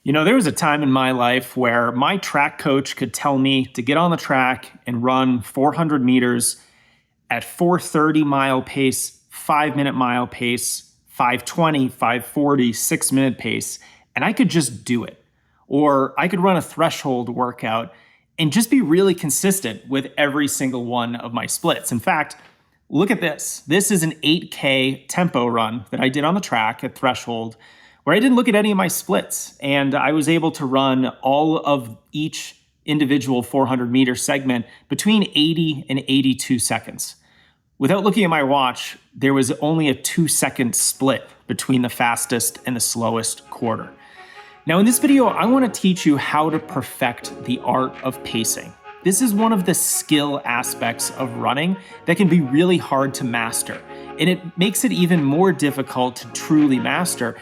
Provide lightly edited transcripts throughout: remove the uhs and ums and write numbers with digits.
There was a time in my life where my track coach could tell me to get on the track and run 400 meters at 4:30 mile pace, 5-minute mile pace, 5:20, 5:40, 6-minute pace, and I could just do it. Or I could run a threshold workout and just be really consistent with every single one of my splits. In fact, look at this. This is an 8K tempo run that I did on the track at threshold, where I didn't look at any of my splits, and I was able to run all of each individual 400-meter segment between 80 and 82 seconds. Without looking at my watch, there was only a 2-second split between the fastest and the slowest quarter. Now in this video, I want to teach you how to perfect the art of pacing. This is one of the skill aspects of running that can be really hard to master, and it makes it even more difficult to truly master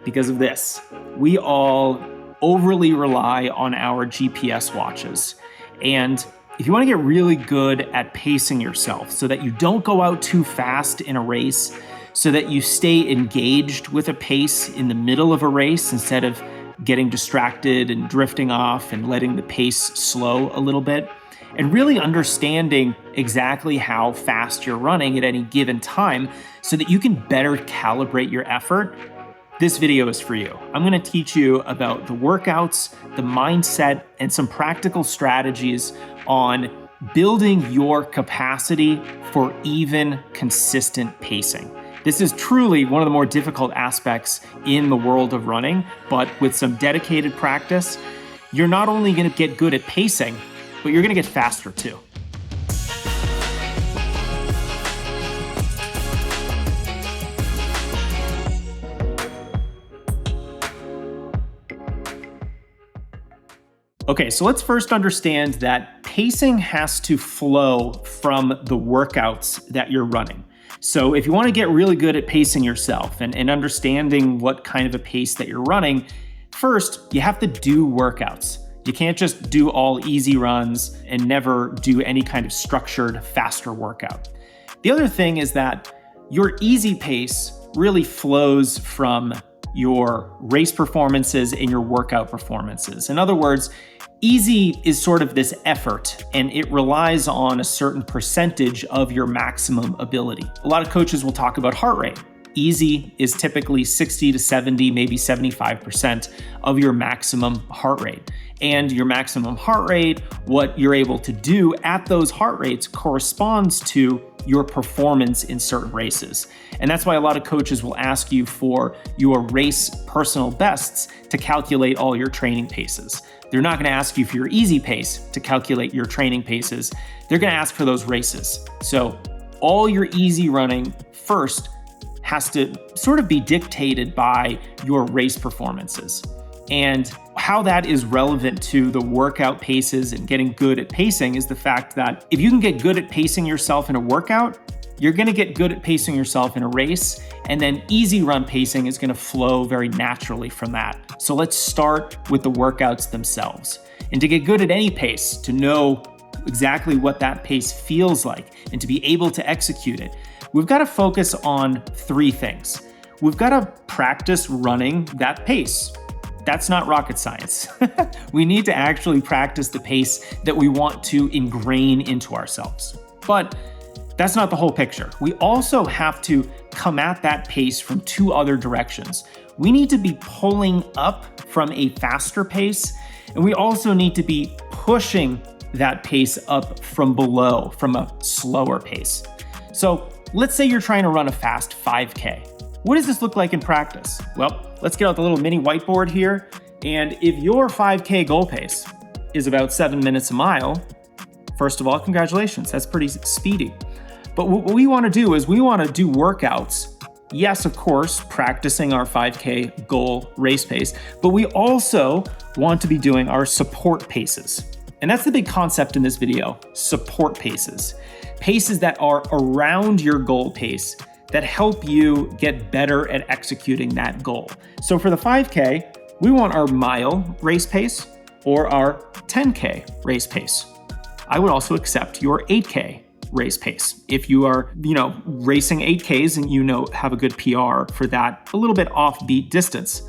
because of this. We all overly rely on our GPS watches. And if you want to get really good at pacing yourself so that you don't go out too fast in a race, so that you stay engaged with a pace in the middle of a race instead of getting distracted and drifting off and letting the pace slow a little bit, and really understanding exactly how fast you're running at any given time so that you can better calibrate your effort, this video is for you. I'm going to teach you about the workouts, the mindset, and some practical strategies on building your capacity for even consistent pacing. This is truly one of the more difficult aspects in the world of running, but with some dedicated practice, you're not only going to get good at pacing, but you're going to get faster too. Okay, so let's first understand that pacing has to flow from the workouts that you're running. So if you want to get really good at pacing yourself and understanding what kind of a pace that you're running, first, you have to do workouts. You can't just do all easy runs and never do any kind of structured, faster workout. The other thing is that your easy pace really flows from your race performances and your workout performances. In other words, easy is sort of this effort, and it relies on a certain percentage of your maximum ability. A lot of coaches will talk about heart rate. Easy is typically 60 to 70, maybe 75% of your maximum heart rate. And your maximum heart rate, what you're able to do at those heart rates, corresponds to your performance in certain races. And that's why a lot of coaches will ask you for your race personal bests to calculate all your training paces. They're not going to ask you for your easy pace to calculate your training paces. They're going to ask for those races. So all your easy running first has to sort of be dictated by your race performances. And how that is relevant to the workout paces and getting good at pacing is the fact that if you can get good at pacing yourself in a workout, you're going to get good at pacing yourself in a race, and then easy run pacing is going to flow very naturally from that. So let's start with the workouts themselves. And to get good at any pace, to know exactly what that pace feels like and to be able to execute it, we've got to focus on 3 things. We've got to practice running that pace. That's not rocket science. We need to actually practice the pace that we want to ingrain into ourselves. But that's not the whole picture. We also have to come at that pace from 2 other directions. We need to be pulling up from a faster pace, and we also need to be pushing that pace up from below, from a slower pace. So let's say you're trying to run a fast 5K. What does this look like in practice? Well, let's get out the little mini whiteboard here. And if your 5K goal pace is about 7 minutes a mile, first of all, congratulations, that's pretty speedy. But what we want to do is we want to do workouts. Yes, of course, practicing our 5K goal race pace, but we also want to be doing our support paces. And that's the big concept in this video, support paces. Paces that are around your goal pace that help you get better at executing that goal. So for the 5K, we want our mile race pace or our 10K race pace. I would also accept your 8K race pace. If you are, racing 8Ks and have a good PR for that a little bit offbeat distance.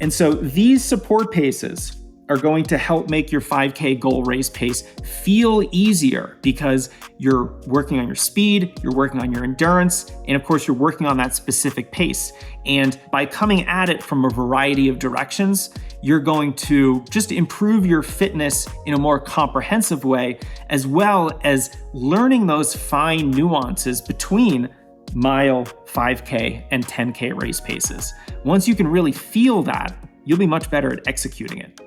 And so these support paces are going to help make your 5K goal race pace feel easier because you're working on your speed, you're working on your endurance, and of course you're working on that specific pace. And by coming at it from a variety of directions, you're going to just improve your fitness in a more comprehensive way, as well as learning those fine nuances between mile, 5K, and 10K race paces. Once you can really feel that, you'll be much better at executing it.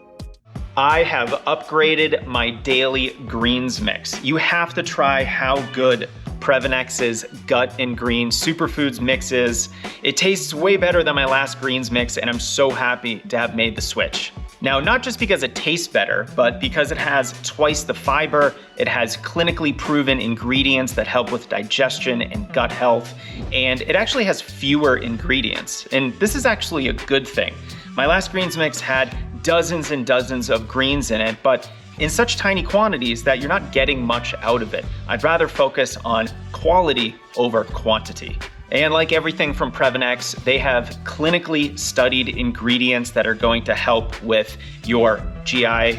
I have upgraded my daily greens mix. You have to try how good Prevenex's gut and green superfoods mix is. It tastes way better than my last greens mix, and I'm so happy to have made the switch. Now, not just because it tastes better, but because it has twice the fiber, it has clinically proven ingredients that help with digestion and gut health, and it actually has fewer ingredients. And this is actually a good thing. My last greens mix had dozens and dozens of greens in it, but in such tiny quantities that you're not getting much out of it. I'd rather focus on quality over quantity. And like everything from Prevenex, they have clinically studied ingredients that are going to help with your GI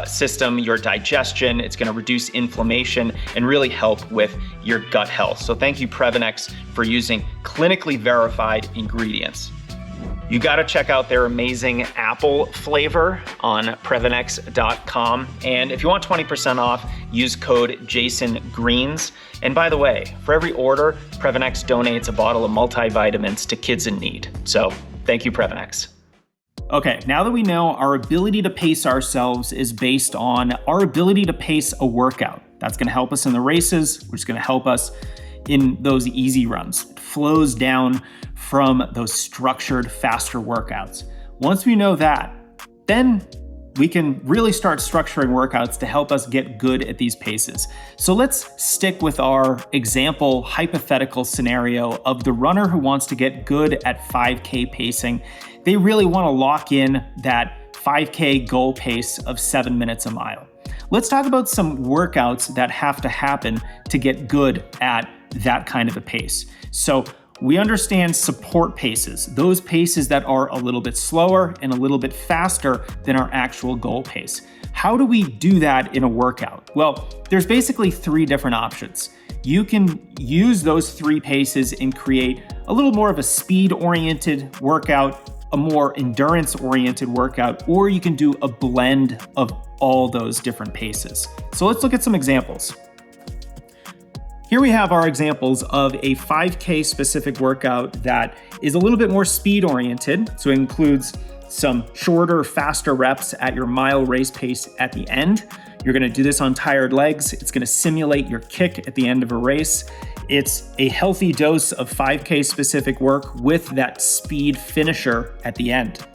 system, your digestion. It's going to reduce inflammation and really help with your gut health. So thank you, Prevenex, for using clinically verified ingredients. You gotta check out their amazing apple flavor on Prevenex.com. And if you want 20% off, use code JASONGREENS. And by the way, for every order, Prevenex donates a bottle of multivitamins to kids in need. So thank you, Prevenex. Okay, now that we know our ability to pace ourselves is based on our ability to pace a workout, that's gonna help us in the races, which is gonna help us in those easy runs. It flows down from those structured, faster workouts. Once we know that, then we can really start structuring workouts to help us get good at these paces. So let's stick with our example hypothetical scenario of the runner who wants to get good at 5K pacing. They really want to lock in that 5K goal pace of 7 minutes a mile. Let's talk about some workouts that have to happen to get good at that kind of a pace. So we understand support paces, those paces that are a little bit slower and a little bit faster than our actual goal pace. How do we do that in a workout? Well, there's basically 3 different options. You can use those 3 paces and create a little more of a speed-oriented workout, a more endurance-oriented workout, or you can do a blend of all those different paces. So let's look at some examples. Here we have our examples of a 5K specific workout that is a little bit more speed oriented. So it includes some shorter, faster reps at your mile race pace at the end. You're gonna do this on tired legs. It's gonna simulate your kick at the end of a race. It's a healthy dose of 5K specific work with that speed finisher at the end.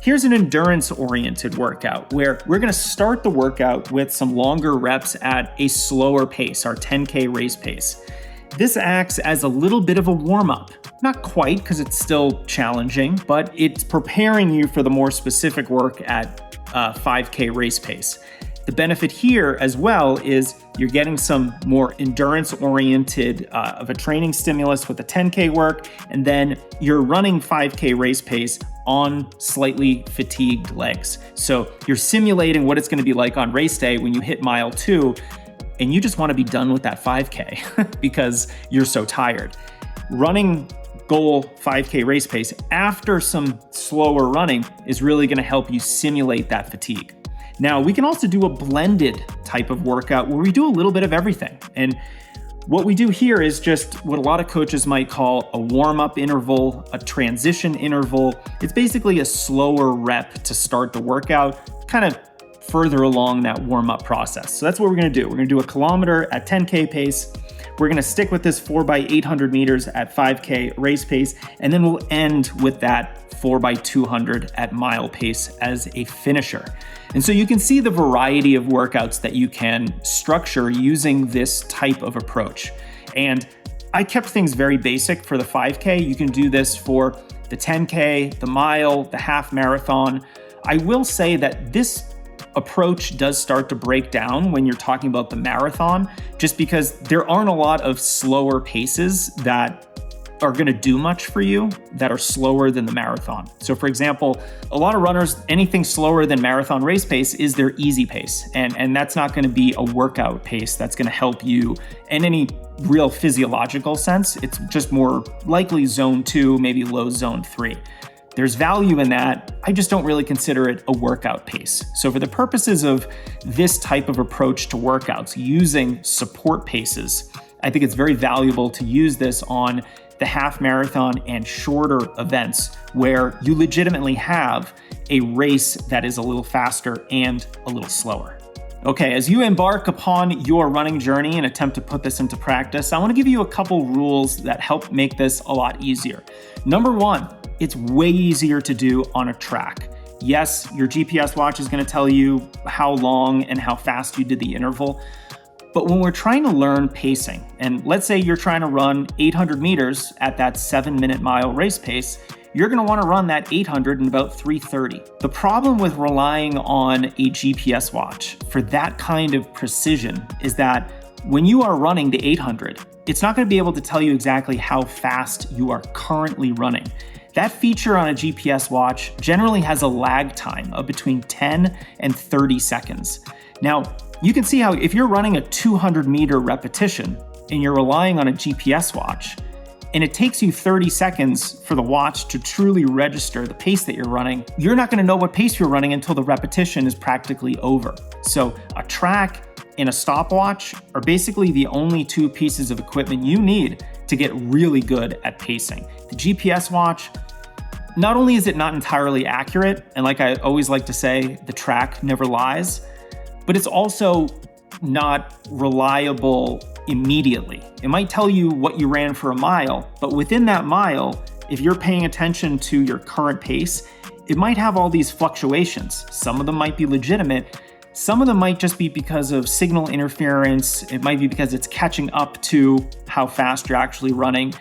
Here's an endurance-oriented workout where we're gonna start the workout with some longer reps at a slower pace, our 10K race pace. This acts as a little bit of a warm-up. Not quite, because it's still challenging, but it's preparing you for the more specific work at 5K race pace. The benefit here as well is you're getting some more endurance-oriented of a training stimulus with the 10K work, and then you're running 5K race pace on slightly fatigued legs. So you're simulating what it's gonna be like on race day when you hit mile 2, and you just wanna be done with that 5K because you're so tired. Running goal 5K race pace after some slower running is really gonna help you simulate that fatigue. Now, we can also do a blended type of workout where we do a little bit of everything. And what we do here is just what a lot of coaches might call a warm-up interval, a transition interval. It's basically a slower rep to start the workout, kind of further along that warm-up process. So that's what we're gonna do. We're gonna do a kilometer at 10K pace. We're gonna stick with this 4x800 meters at 5K race pace, and then we'll end with that 4x200 at mile pace as a finisher. And so you can see the variety of workouts that you can structure using this type of approach. And I kept things very basic for the 5K. You can do this for the 10K, the mile, the half marathon. I will say that this approach does start to break down when you're talking about the marathon, just because there aren't a lot of slower paces that are going to do much for you that are slower than the marathon. So for example, a lot of runners, anything slower than marathon race pace is their easy pace. And that's not going to be a workout pace that's going to help you in any real physiological sense. It's just more likely zone 2, maybe low zone 3. There's value in that. I just don't really consider it a workout pace. So for the purposes of this type of approach to workouts, using support paces, I think it's very valuable to use this on the half marathon and shorter events where you legitimately have a race that is a little faster and a little slower. Okay, as you embark upon your running journey and attempt to put this into practice, I want to give you a couple rules that help make this a lot easier. Number one, it's way easier to do on a track. Yes, your GPS watch is going to tell you how long and how fast you did the interval. But when we're trying to learn pacing, and let's say you're trying to run 800 meters at that 7-minute mile race pace, you're going to want to run that 800 in about 3:30. The problem with relying on a GPS watch for that kind of precision is that when you are running the 800, it's not going to be able to tell you exactly how fast you are currently running. That feature on a GPS watch generally has a lag time of between 10 and 30 seconds. Now, you can see how if you're running a 200-meter repetition and you're relying on a GPS watch, and it takes you 30 seconds for the watch to truly register the pace that you're running, you're not going to know what pace you're running until the repetition is practically over. So a track and a stopwatch are basically the only two pieces of equipment you need to get really good at pacing. The GPS watch, not only is it not entirely accurate, and like I always like to say, the track never lies, but it's also not reliable immediately. It might tell you what you ran for a mile, but within that mile, if you're paying attention to your current pace, it might have all these fluctuations. Some of them might be legitimate. Some of them might just be because of signal interference. It might be because it's catching up to how fast you're actually running.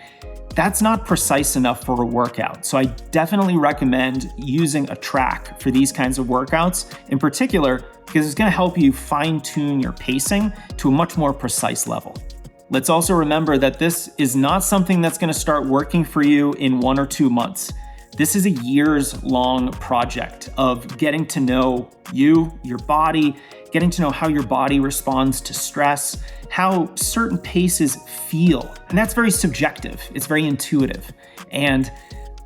That's not precise enough for a workout. So I definitely recommend using a track for these kinds of workouts, in particular, because it's going to help you fine-tune your pacing to a much more precise level. Let's also remember that this is not something that's going to start working for you in 1 or 2 months. This is a years-long project of getting to know you, your body, getting to know how your body responds to stress, how certain paces feel. And that's very subjective. It's very intuitive. And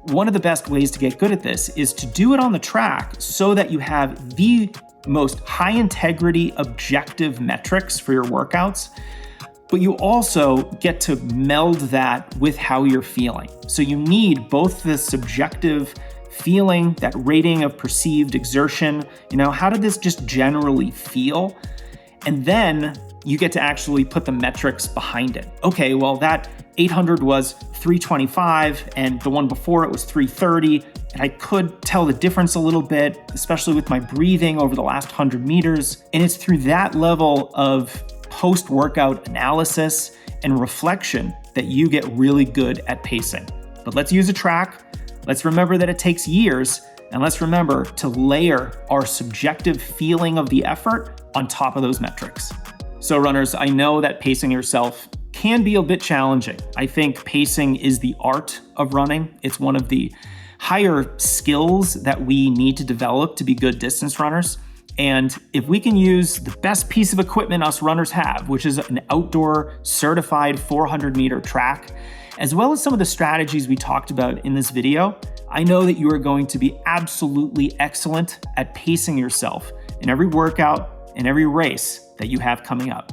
one of the best ways to get good at this is to do it on the track so that you have the most high integrity, objective metrics for your workouts, but you also get to meld that with how you're feeling. So you need both the subjective feeling, that rating of perceived exertion, how did this just generally feel? And then you get to actually put the metrics behind it. Okay, well, that 800 was 325 and the one before it was 330. And I could tell the difference a little bit, especially with my breathing over the last 100 meters. And it's through that level of post-workout analysis and reflection that you get really good at pacing. But let's use a track. Let's remember that it takes years. And let's remember to layer our subjective feeling of the effort on top of those metrics. So runners, I know that pacing yourself can be a bit challenging. I think pacing is the art of running. It's one of the higher skills that we need to develop to be good distance runners. And if we can use the best piece of equipment us runners have, which is an outdoor certified 400-meter track, as well as some of the strategies we talked about in this video, I know that you are going to be absolutely excellent at pacing yourself in every workout and every race that you have coming up.